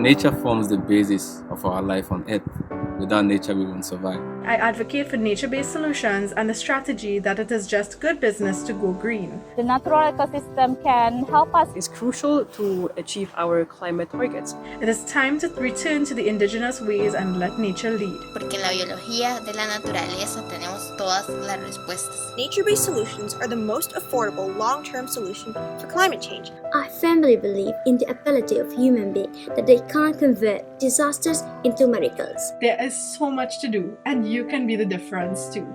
Nature forms the basis of our life on Earth. Without nature, we won't survive. I advocate for nature-based solutions and the strategy that it is just good business to go green. The natural ecosystem can help us. It's crucial to achieve our climate targets. It is time to return to the indigenous ways and let nature lead. Porque en la biología de la naturaleza tenemos todas las respuestas. Nature-based solutions are the most affordable long-term solution for climate change. I firmly believe in the ability of human beings that they can convert disasters into miracles. There is so much to do, and you can be the difference too.